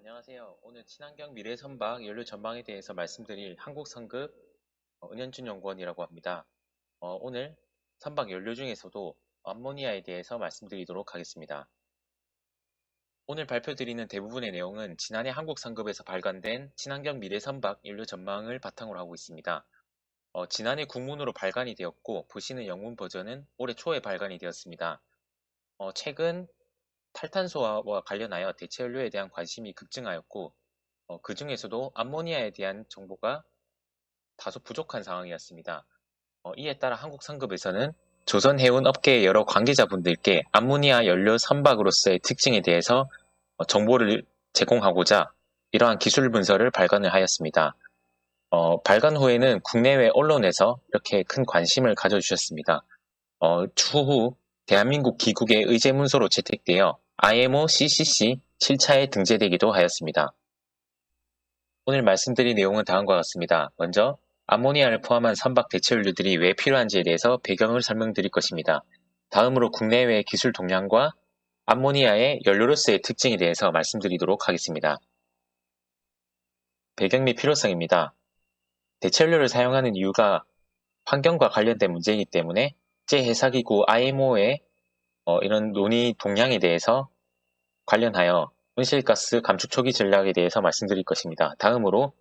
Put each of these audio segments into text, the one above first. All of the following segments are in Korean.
안녕하세요. 오늘 친환경 미래 선박 연료 전망에 대해서 말씀드릴 한국 성급 은현준 연구원이라고 합니다. 오늘 선박 연료 중에서도 암모니아에 대해서 말씀드리도록 하겠습니다. 오늘 발표드리는 대부분의 내용은 지난해 한국 성급에서 발간된 친환경 미래 선박 연료 전망을 바탕으로 하고 있습니다. 지난해 국문으로 발간이 되었고 보시는 영문 버전은 올해 초에 발간이 되었습니다. 최근 탈탄소와 관련하여 대체연료에 대한 관심이 급증하였고 그 중에서도 암모니아에 대한 정보가 다소 부족한 상황이었습니다. 이에 따라 한국 상급에서는 조선해운 업계의 여러 관계자분들께 암모니아 연료 선박으로서의 특징에 대해서 정보를 제공하고자 이러한 기술 문서를 발간을 하였습니다. 발간 후에는 국내외 언론에서 이렇게 큰 관심을 가져주셨습니다. 추후 대한민국 기국의 의제문서로 채택되어 IMO CCC 7차에 등재되기도 하였습니다. 오늘 말씀드릴 내용은 다음과 같습니다. 먼저 암모니아를 포함한 선박 대체연료들이 왜 필요한지에 대해서 배경을 설명드릴 것입니다. 다음으로 국내외 기술 동향과 암모니아의 연료로서의 특징에 대해서 말씀드리도록 하겠습니다. 배경 및 필요성입니다. 대체연료를 사용하는 이유가 환경과 관련된 문제이기 때문에 국제해사기구 IMO의 이런 논의 동향에 대해서 관련하여温室가스 감축 초기 전략에 대해서 말씀드릴 것입니다. 다음으로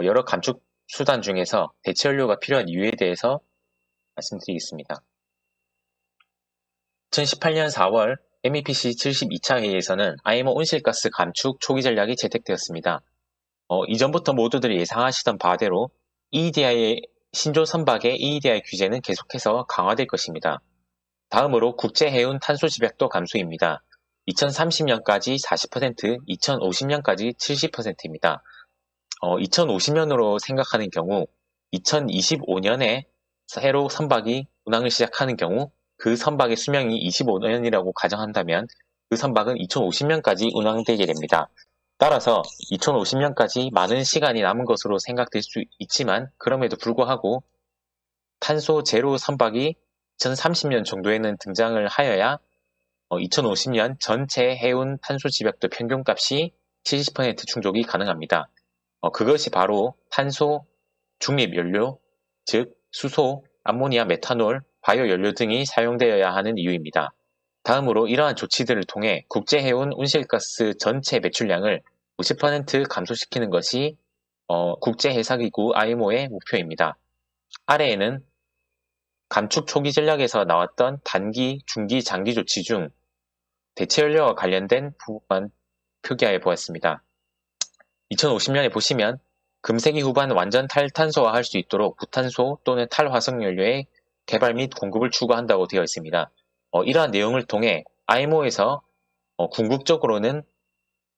여러 감축 수단 중에서 대체연료가 필요한 이유에 대해서 말씀드리겠습니다. 2018년 4월 MEPC 72차 회의에서는 IMO 온실가스 감축 초기 전략이 채택되었습니다. 이전부터 모두들이 예상하시던 바대로 EEDI의 신조 선박의 EEDI 규제는 계속해서 강화될 것입니다. 다음으로 국제해운 탄소 집약도 감소입니다. 2030년까지 40%, 2050년까지 70%입니다. 2050년으로 생각하는 경우 2025년에 새로 선박이 운항을 시작하는 경우 그 선박의 수명이 25년이라고 가정한다면 그 선박은 2050년까지 운항되게 됩니다. 따라서 2050년까지 많은 시간이 남은 것으로 생각될 수 있지만 그럼에도 불구하고 탄소 제로 선박이 2030년 정도에는 등장을 하여야 2050년 전체 해운 탄소 집약도 평균값이 70% 충족이 가능합니다. 그것이 바로 탄소 중립 연료, 즉 수소, 암모니아, 메탄올, 바이오 연료 등이 사용되어야 하는 이유입니다. 다음으로 이러한 조치들을 통해 국제해운 온실가스 전체 배출량을 50% 감소시키는 것이 국제해사기구 IMO의 목표입니다. 아래에는 감축 초기 전략에서 나왔던 단기, 중기, 장기 조치 중 대체연료와 관련된 부분만 표기하여 보았습니다. 2050년에 보시면 금세기 후반 완전 탈탄소화 할 수 있도록 부탄소 또는 탈화석연료의 개발 및 공급을 추구한다고 되어 있습니다. 이러한 내용을 통해 IMO에서 궁극적으로는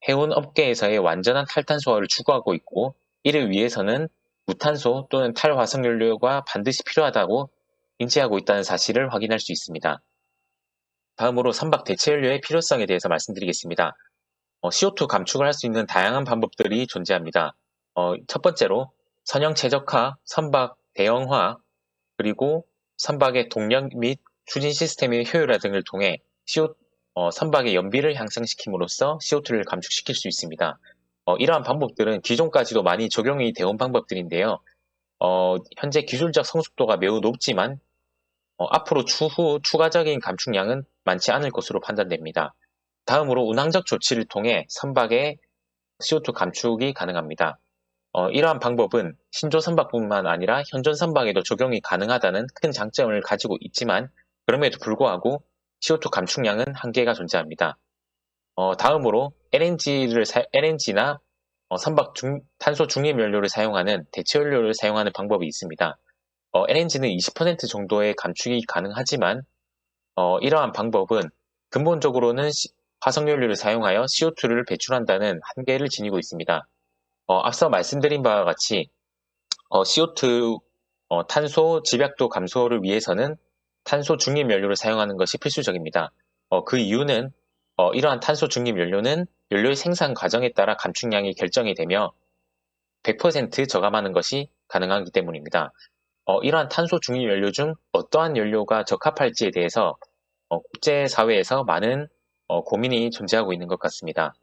해운 업계에서의 완전한 탈탄소화를 추구하고 있고 이를 위해서는 무탄소 또는 탈화석연료가 반드시 필요하다고 인지하고 있다는 사실을 확인할 수 있습니다. 다음으로 선박 대체연료의 필요성에 대해서 말씀드리겠습니다. CO2 감축을 할 수 있는 다양한 방법들이 존재합니다. 첫 번째로 선형 최적화, 선박 대형화, 그리고 선박의 동력 및 추진 시스템의 효율화 등을 통해 선박의 연비를 향상시킴으로써 CO2를 감축시킬 수 있습니다. 이러한 방법들은 기존까지도 많이 적용이 되어온 방법들인데요. 현재 기술적 성숙도가 매우 높지만 앞으로 추후 추가적인 감축량은 많지 않을 것으로 판단됩니다. 다음으로 운항적 조치를 통해 선박의 CO2 감축이 가능합니다. 이러한 방법은 신조 선박뿐만 아니라 현존 선박에도 적용이 가능하다는 큰 장점을 가지고 있지만 그럼에도 불구하고 CO2 감축량은 한계가 존재합니다. 다음으로 LNG나 선박 탄소 중립 연료를 사용하는 대체연료를 사용하는 방법이 있습니다. LNG는 20% 정도의 감축이 가능하지만 이러한 방법은 근본적으로는 화석연료를 사용하여 CO2를 배출한다는 한계를 지니고 있습니다. 앞서 말씀드린 바와 같이 CO2 탄소 집약도 감소를 위해서는 탄소 중립 연료를 사용하는 것이 필수적입니다. 그 이유는 이러한 탄소 중립 연료는 연료의 생산 과정에 따라 감축량이 결정이 되며 100% 저감하는 것이 가능하기 때문입니다. 이러한 탄소 중립 연료 중 어떠한 연료가 적합할지에 대해서 국제사회에서 많은 고민이 존재하고 있는 것 같습니다.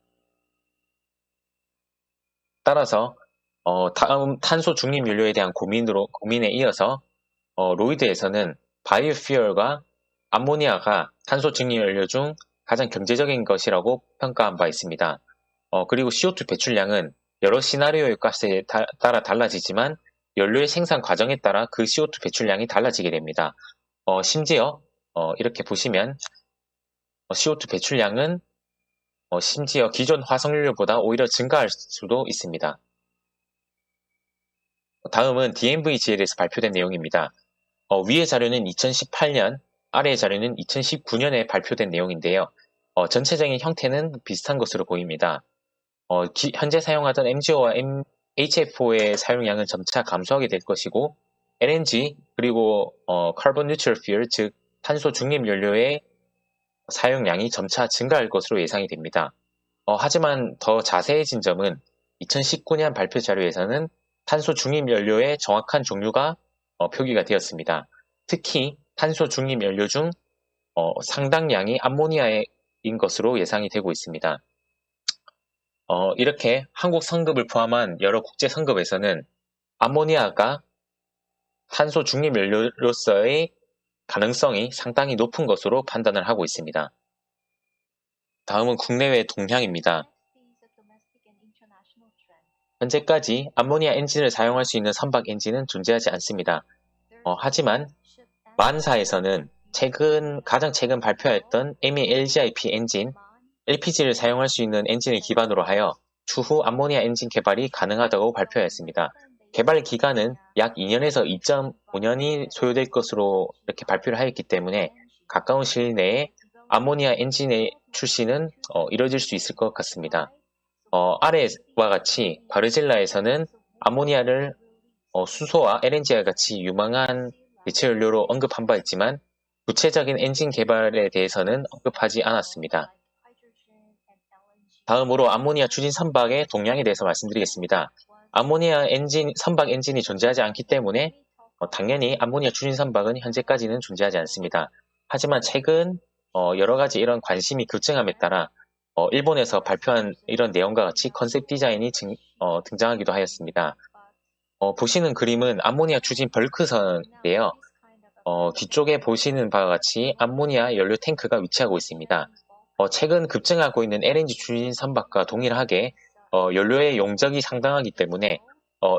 따라서 다음 탄소 중립 연료에 대한 고민에 이어서 로이드에서는 바이오퓨얼과 암모니아가 탄소 중립 연료 중 가장 경제적인 것이라고 평가한 바 있습니다. 그리고 CO2 배출량은 여러 시나리오의 값에 따라 달라지지만 연료의 생산 과정에 따라 그 CO2 배출량이 달라지게 됩니다. 심지어 이렇게 보시면 CO2 배출량은 심지어 기존 화석연료보다 오히려 증가할 수도 있습니다. 다음은 DNVGL에서 발표된 내용입니다. 위의 자료는 2018년, 아래의 자료는 2019년에 발표된 내용인데요. 전체적인 형태는 비슷한 것으로 보입니다. 현재 사용하던 MGO와 HFO의 사용량은 점차 감소하게 될 것이고 LNG 그리고 Carbon Neutral Fuel 즉 탄소 중립 연료의 사용량이 점차 증가할 것으로 예상이 됩니다. 하지만 더 자세해진 점은 2019년 발표 자료에서는 탄소 중립 연료의 정확한 종류가 표기가 되었습니다. 특히 탄소 중립 연료 중 상당량이 암모니아인 것으로 예상이 되고 있습니다. 이렇게 한국 성급을 포함한 여러 국제 성급에서는 암모니아가 탄소 중립 연료로서의 가능성이 상당히 높은 것으로 판단을 하고 있습니다. 다음은 국내외 동향입니다. 현재까지 암모니아 엔진을 사용할 수 있는 선박 엔진은 존재하지 않습니다. 하지만 만사에서는 가장 최근 발표했던 MELGIP 엔진, LPG를 사용할 수 있는 엔진을 기반으로 하여 추후 암모니아 엔진 개발이 가능하다고 발표했습니다. 개발 기간은 약 2년에서 2.5년이 소요될 것으로 이렇게 발표를 하였기 때문에 가까운 시일 내에 암모니아 엔진의 출시는 이뤄질 수 있을 것 같습니다. 아래와 같이 바르질라에서는 암모니아를 수소와 LNG와 같이 유망한 대체 연료로 언급한 바 있지만 구체적인 엔진 개발에 대해서는 언급하지 않았습니다. 다음으로 암모니아 추진 선박의 동향에 대해서 말씀드리겠습니다. 암모니아 선박 엔진이 존재하지 않기 때문에 당연히 암모니아 추진 선박은 현재까지는 존재하지 않습니다. 하지만 최근 여러 가지 이런 관심이 급증함에 따라 일본에서 발표한 이런 내용과 같이 컨셉 디자인이 등장하기도 하였습니다. 보시는 그림은 암모니아 추진 벌크선인데요. 뒤쪽에 보시는 바와 같이 암모니아 연료 탱크가 위치하고 있습니다. 최근 급증하고 있는 LNG 추진 선박과 동일하게 연료의 용적이 상당하기 때문에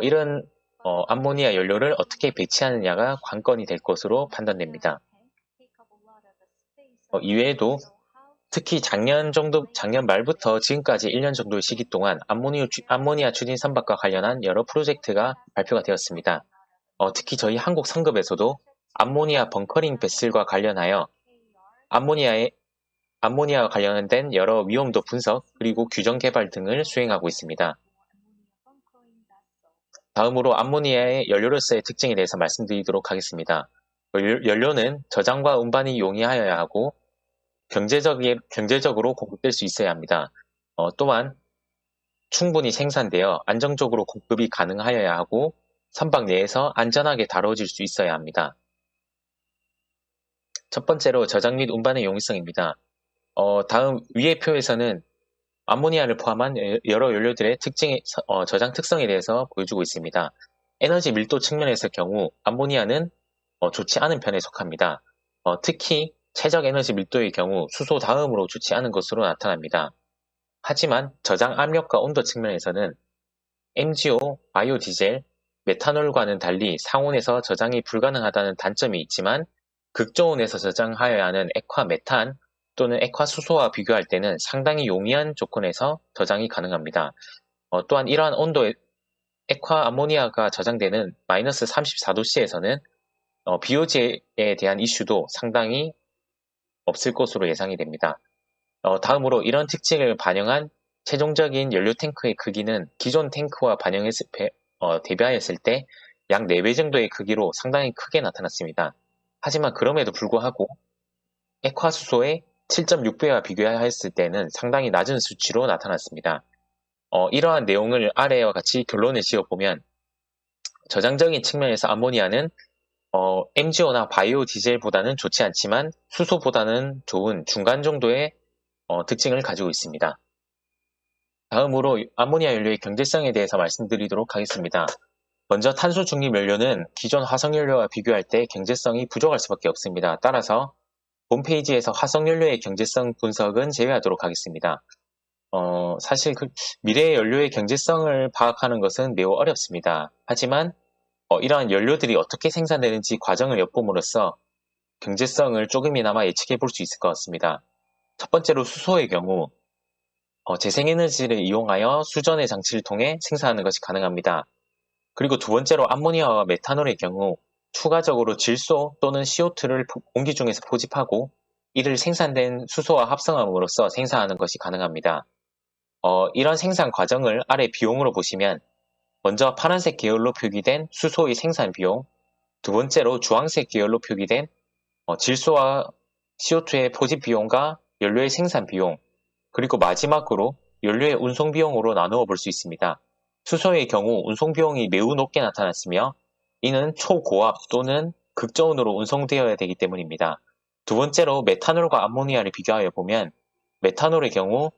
이런 암모니아 연료를 어떻게 배치하느냐가 관건이 될 것으로 판단됩니다. 이외에도 특히 작년 말부터 지금까지 1년 정도의 시기 동안 암모니아 추진 선박과 관련한 여러 프로젝트가 발표가 되었습니다. 특히 저희 한국 성급에서도 암모니아 벙커링 베슬과 관련하여 암모니아와 관련된 여러 위험도 분석 그리고 규정 개발 등을 수행하고 있습니다. 다음으로 암모니아의 연료로서의 특징에 대해서 말씀드리도록 하겠습니다. 연료는 저장과 운반이 용이하여야 하고 경제적으로 공급될 수 있어야 합니다. 또한 충분히 생산되어 안정적으로 공급이 가능하여야 하고 선박 내에서 안전하게 다뤄질 수 있어야 합니다. 첫 번째로 저장 및 운반의 용이성입니다. 다음 위의 표에서는 암모니아를 포함한 여러 연료들의 저장 특성에 대해서 보여주고 있습니다. 에너지 밀도 측면에서의 경우 암모니아는 좋지 않은 편에 속합니다. 특히 최적 에너지 밀도의 경우 수소 다음으로 좋지 않은 것으로 나타납니다. 하지만 저장 압력과 온도 측면에서는 MGO, 바이오 디젤, 메탄올과는 달리 상온에서 저장이 불가능하다는 단점이 있지만 극저온에서 저장하여야 하는 액화 메탄 또는 액화 수소와 비교할 때는 상당히 용이한 조건에서 저장이 가능합니다. 또한 이러한 온도에 액화 암모니아가 저장되는 마이너스 34도씨에서는 BOG에 대한 이슈도 상당히 없을 것으로 예상이 됩니다. 다음으로 이런 특징을 반영한 최종적인 연료 탱크의 크기는 기존 탱크와 대비하였을 때 약 4배 정도의 크기로 상당히 크게 나타났습니다. 하지만 그럼에도 불구하고 액화수소의 7.6배와 비교하였을 때는 상당히 낮은 수치로 나타났습니다. 이러한 내용을 아래와 같이 결론을 지어보면 저장적인 측면에서 암모니아는 MGO나 바이오 디젤보다는 좋지 않지만 수소보다는 좋은 중간 정도의 특징을 가지고 있습니다. 다음으로 암모니아 연료의 경제성에 대해서 말씀드리도록 하겠습니다. 먼저 탄소 중립 연료는 기존 화석 연료와 비교할 때 경제성이 부족할 수밖에 없습니다. 따라서 홈페이지에서 화석 연료의 경제성 분석은 제외하도록 하겠습니다. 사실 미래의 연료의 경제성을 파악하는 것은 매우 어렵습니다. 하지만 이러한 연료들이 어떻게 생산되는지 과정을 엿봄으로써 경제성을 조금이나마 예측해 볼 수 있을 것 같습니다. 첫 번째로 수소의 경우 재생에너지를 이용하여 수전의 장치를 통해 생산하는 것이 가능합니다. 그리고 두 번째로 암모니아와 메탄올의 경우 추가적으로 질소 또는 CO2를 공기 중에서 포집하고 이를 생산된 수소와 합성함으로써 생산하는 것이 가능합니다. 이런 생산 과정을 아래 비용으로 보시면 먼저 파란색 계열로 표기된 수소의 생산 비용, 두 번째로 주황색 계열로 표기된 질소와 CO2의 포집 비용과 연료의 생산 비용, 그리고 마지막으로 연료의 운송 비용으로 나누어 볼 수 있습니다. 수소의 경우 운송 비용이 매우 높게 나타났으며 이는 초고압 또는 극저온으로 운송되어야 되기 때문입니다. 두 번째로 메탄올과 암모니아를 비교하여 보면 메탄올의 경우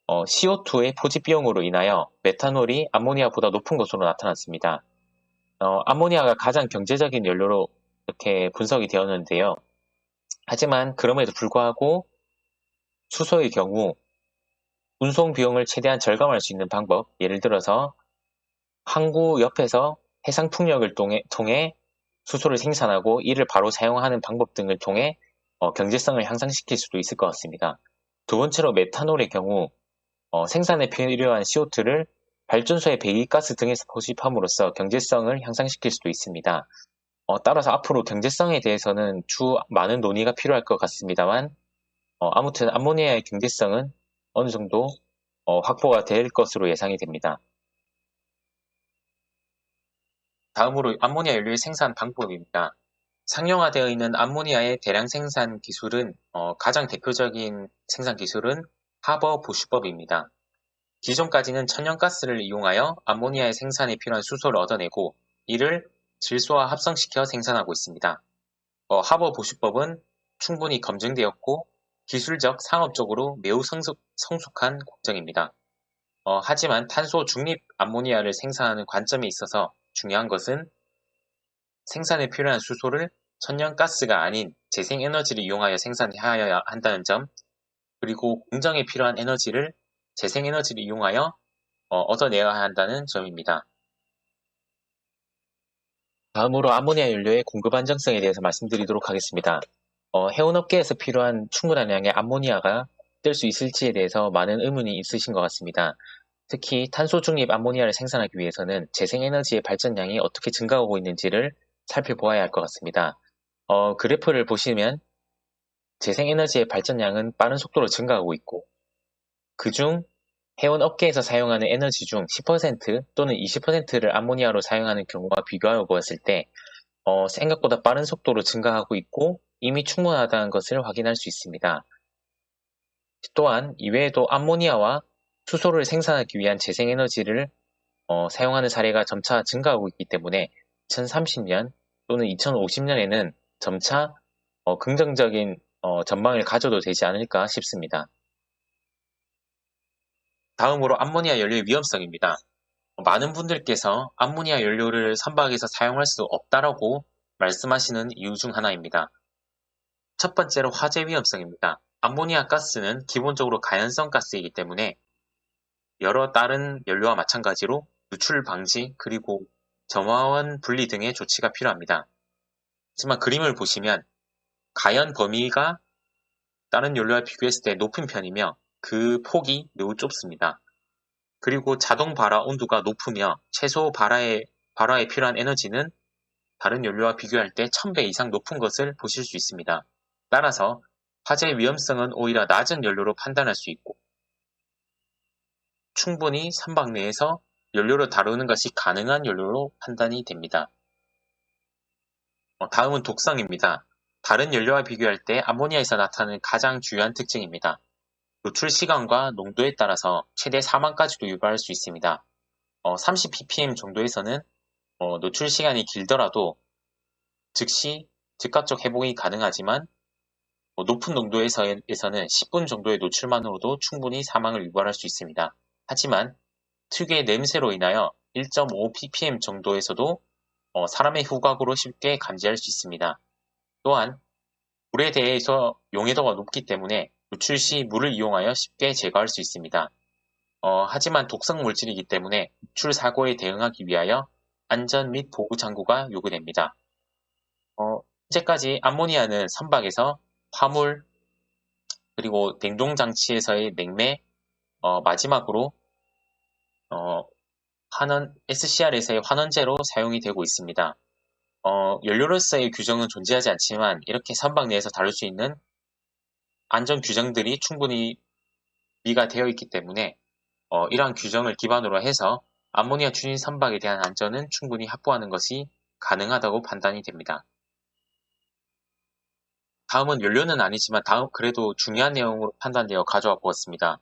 CO2의 포집 비용으로 인하여 메탄올이 암모니아보다 높은 것으로 나타났습니다. 암모니아가 가장 경제적인 연료로 이렇게 분석이 되었는데요. 하지만 그럼에도 불구하고 수소의 경우 운송 비용을 최대한 절감할 수 있는 방법, 예를 들어서 항구 옆에서 해상 풍력을 통해 수소를 생산하고 이를 바로 사용하는 방법 등을 통해 경제성을 향상시킬 수도 있을 것 같습니다. 두 번째로 메탄올의 경우 생산에 필요한 CO2를 발전소의 배기가스 등에서 포집함으로써 경제성을 향상시킬 수도 있습니다. 따라서 앞으로 경제성에 대해서는 많은 논의가 필요할 것 같습니다만 아무튼 암모니아의 경제성은 어느 정도 확보가 될 것으로 예상이 됩니다. 다음으로 암모니아 연료의 생산 방법입니다. 상용화되어 있는 암모니아의 대량 생산 기술은 가장 대표적인 생산 기술은 하버 보슈법입니다. 기존까지는 천연가스를 이용하여 암모니아의 생산에 필요한 수소를 얻어내고 이를 질소와 합성시켜 생산하고 있습니다. 하버 보슈법은 충분히 검증되었고 기술적, 상업적으로 매우 성숙한 공정입니다. 하지만 탄소 중립 암모니아를 생산하는 관점에 있어서 중요한 것은 생산에 필요한 수소를 천연가스가 아닌 재생에너지를 이용하여 생산해야 한다는 점, 그리고 공정에 필요한 에너지를 재생에너지를 이용하여 얻어내야 한다는 점입니다. 다음으로 암모니아 연료의 공급 안정성에 대해서 말씀드리도록 하겠습니다. 해운업계에서 필요한 충분한 양의 암모니아가 뜰 수 있을지에 대해서 많은 의문이 있으신 것 같습니다. 특히 탄소 중립 암모니아를 생산하기 위해서는 재생에너지의 발전량이 어떻게 증가하고 있는지를 살펴보아야 할 것 같습니다. 그래프를 보시면 재생에너지의 발전량은 빠른 속도로 증가하고 있고 그중 해운업계에서 사용하는 에너지 중 10% 또는 20%를 암모니아로 사용하는 경우와 비교하여 보았을 때 생각보다 빠른 속도로 증가하고 있고 이미 충분하다는 것을 확인할 수 있습니다. 또한 이외에도 암모니아와 수소를 생산하기 위한 재생에너지를 사용하는 사례가 점차 증가하고 있기 때문에 2030년 또는 2050년에는 점차 긍정적인 전망을 가져도 되지 않을까 싶습니다. 다음으로 암모니아 연료의 위험성입니다. 많은 분들께서 암모니아 연료를 선박에서 사용할 수 없다라고 말씀하시는 이유 중 하나입니다. 첫 번째로 화재 위험성입니다. 암모니아 가스는 기본적으로 가연성 가스이기 때문에 여러 다른 연료와 마찬가지로 누출 방지 그리고 점화원 분리 등의 조치가 필요합니다. 하지만 그림을 보시면 가연 범위가 다른 연료와 비교했을 때 높은 편이며 그 폭이 매우 좁습니다. 그리고 자동 발화 온도가 높으며 최소 발화에 필요한 에너지는 다른 연료와 비교할 때 1000배 이상 높은 것을 보실 수 있습니다. 따라서 화재 위험성은 오히려 낮은 연료로 판단할 수 있고 충분히 선박 내에서 연료를 다루는 것이 가능한 연료로 판단이 됩니다. 다음은 독성입니다. 다른 연료와 비교할 때 암모니아에서 나타나는 가장 중요한 특징입니다. 노출 시간과 농도에 따라서 최대 사망까지도 유발할 수 있습니다. 30ppm 정도에서는 노출 시간이 길더라도 즉각적 회복이 가능하지만 높은 농도에서는 10분 정도의 노출만으로도 충분히 사망을 유발할 수 있습니다. 하지만 특유의 냄새로 인하여 1.5 ppm 정도에서도 사람의 후각으로 쉽게 감지할 수 있습니다. 또한 물에 대해서 용해도가 높기 때문에 노출 시 물을 이용하여 쉽게 제거할 수 있습니다. 하지만 독성 물질이기 때문에 노출 사고에 대응하기 위하여 안전 및 보호 장구가 요구됩니다. 현재까지 암모니아는 선박에서 화물 그리고 냉동장치에서의 냉매, 마지막으로 SCR에서의 환원제로 사용이 되고 있습니다. 연료로서의 규정은 존재하지 않지만 이렇게 선박 내에서 다룰 수 있는 안전 규정들이 충분히 미가되어 있기 때문에 이러한 규정을 기반으로 해서 암모니아 추진 선박에 대한 안전은 충분히 확보하는 것이 가능하다고 판단이 됩니다. 다음은 연료는 아니지만 그래도 중요한 내용으로 판단되어 가져와 보았습니다.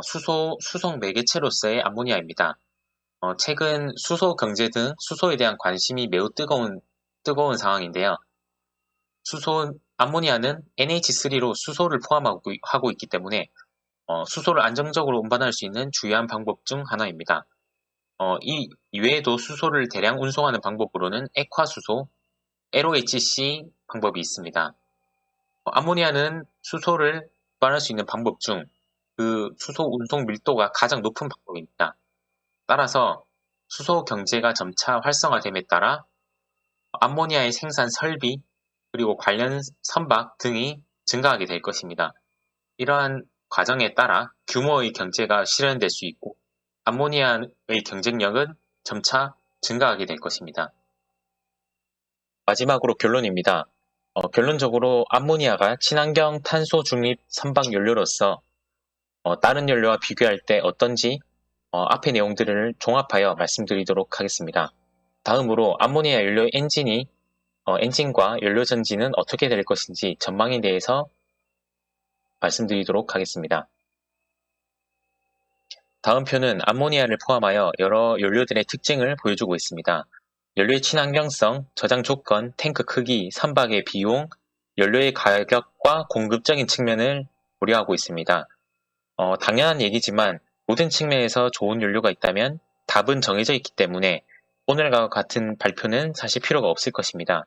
수송 매개체로서의 암모니아입니다. 최근 수소 경제 등 수소에 대한 관심이 매우 뜨거운 상황인데요. 암모니아는 NH3로 수소를 포함하고 있기 때문에 수소를 안정적으로 운반할 수 있는 주요한 방법 중 하나입니다. 이 이외에도 수소를 대량 운송하는 방법으로는 액화수소, LOHC 방법이 있습니다. 암모니아는 수소를 운반할 수 있는 방법 중 그 수소 운송 밀도가 가장 높은 방법입니다. 따라서 수소 경제가 점차 활성화됨에 따라 암모니아의 생산 설비 그리고 관련 선박 등이 증가하게 될 것입니다. 이러한 과정에 따라 규모의 경제가 실현될 수 있고 암모니아의 경쟁력은 점차 증가하게 될 것입니다. 마지막으로 결론입니다. 결론적으로 암모니아가 친환경 탄소 중립 선박 연료로서 다른 연료와 비교할 때 어떤지 앞의 내용들을 종합하여 말씀드리도록 하겠습니다. 다음으로 암모니아 연료 엔진과 연료 전지는 어떻게 될 것인지 전망에 대해서 말씀드리도록 하겠습니다. 다음 표는 암모니아를 포함하여 여러 연료들의 특징을 보여주고 있습니다. 연료의 친환경성, 저장 조건, 탱크 크기, 선박의 비용, 연료의 가격과 공급적인 측면을 고려하고 있습니다. 당연한 얘기지만 모든 측면에서 좋은 연료가 있다면 답은 정해져 있기 때문에 오늘과 같은 발표는 사실 필요가 없을 것입니다.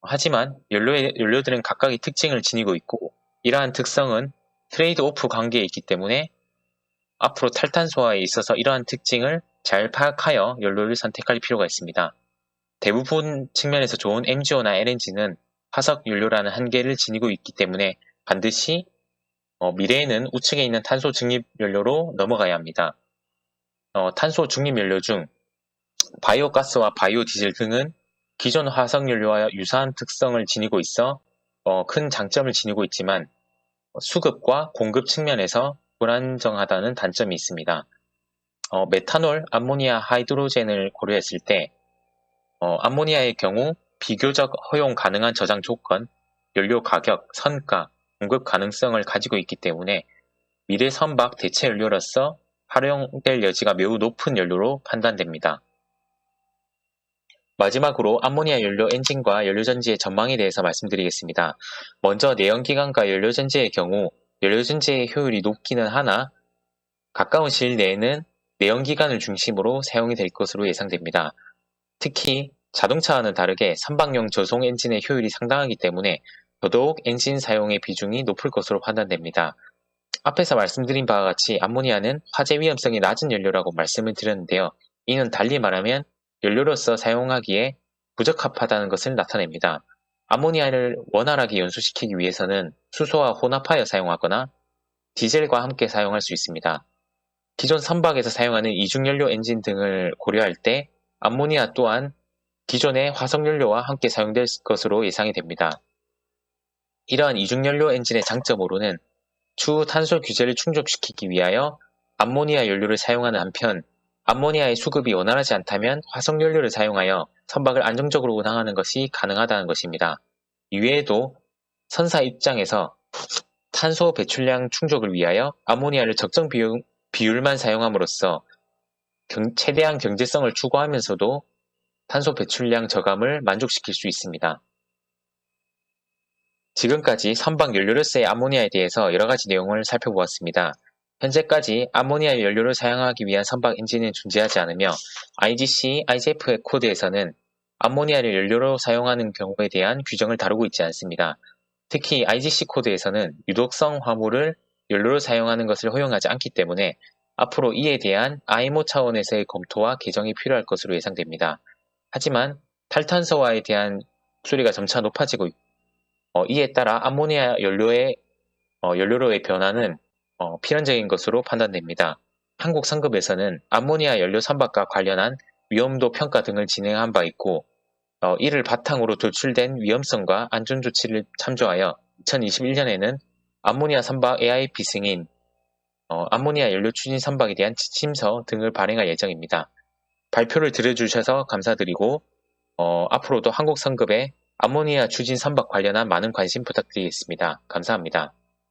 하지만 연료들은 각각의 특징을 지니고 있고 이러한 특성은 트레이드 오프 관계에 있기 때문에 앞으로 탈탄소화에 있어서 이러한 특징을 잘 파악하여 연료를 선택할 필요가 있습니다. 대부분 측면에서 좋은 MGO나 LNG는 화석 연료라는 한계를 지니고 있기 때문에 반드시 미래에는 우측에 있는 탄소 중립 연료로 넘어가야 합니다. 탄소 중립 연료 중 바이오가스와 바이오디젤 등은 기존 화석 연료와 유사한 특성을 지니고 있어 큰 장점을 지니고 있지만 수급과 공급 측면에서 불안정하다는 단점이 있습니다. 메탄올, 암모니아, 하이드로젠을 고려했을 때 암모니아의 경우 비교적 허용 가능한 저장 조건, 연료 가격, 선가, 공급 가능성을 가지고 있기 때문에 미래 선박 대체 연료로서 활용될 여지가 매우 높은 연료로 판단됩니다. 마지막으로 암모니아 연료 엔진과 연료전지의 전망에 대해서 말씀드리겠습니다. 먼저 내연기관과 연료전지의 경우 연료전지의 효율이 높기는 하나 가까운 시일 내에는 내연기관을 중심으로 사용이 될 것으로 예상됩니다. 특히 자동차와는 다르게 선박용 저속 엔진의 효율이 상당하기 때문에 더더욱 엔진 사용의 비중이 높을 것으로 판단됩니다. 앞에서 말씀드린 바와 같이 암모니아는 화재 위험성이 낮은 연료라고 말씀을 드렸는데요. 이는 달리 말하면 연료로서 사용하기에 부적합하다는 것을 나타냅니다. 암모니아를 원활하게 연소시키기 위해서는 수소와 혼합하여 사용하거나 디젤과 함께 사용할 수 있습니다. 기존 선박에서 사용하는 이중연료 엔진 등을 고려할 때 암모니아 또한 기존의 화석연료와 함께 사용될 것으로 예상이 됩니다. 이러한 이중연료 엔진의 장점으로는 추후 탄소 규제를 충족시키기 위하여 암모니아 연료를 사용하는 한편 암모니아의 수급이 원활하지 않다면 화석연료를 사용하여 선박을 안정적으로 운항하는 것이 가능하다는 것입니다. 이외에도 선사 입장에서 탄소 배출량 충족을 위하여 암모니아를 적정 비율만 사용함으로써 최대한 경제성을 추구하면서도 탄소 배출량 저감을 만족시킬 수 있습니다. 지금까지 선박 연료로서의 암모니아에 대해서 여러가지 내용을 살펴보았습니다. 현재까지 암모니아 연료를 사용하기 위한 선박 엔진은 존재하지 않으며 IGC, IGF 코드에서는 암모니아를 연료로 사용하는 경우에 대한 규정을 다루고 있지 않습니다. 특히 IGC 코드에서는 유독성 화물을 연료로 사용하는 것을 허용하지 않기 때문에 앞으로 이에 대한 IMO 차원에서의 검토와 개정이 필요할 것으로 예상됩니다. 하지만 탈탄소화에 대한 목소리가 점차 높아지고 이에 따라 암모니아 연료로의 변화는 필연적인 것으로 판단됩니다. 한국 상급에서는 암모니아 연료 선박과 관련한 위험도 평가 등을 진행한 바 있고 이를 바탕으로 도출된 위험성과 안전 조치를 참조하여 2021년에는 암모니아 선박 AIP 승인, 암모니아 연료 추진 선박에 대한 지침서 등을 발행할 예정입니다. 발표를 들어주셔서 감사드리고 앞으로도 한국 상급의 암모니아 추진 선박 관련한 많은 관심 부탁드리겠습니다. 감사합니다.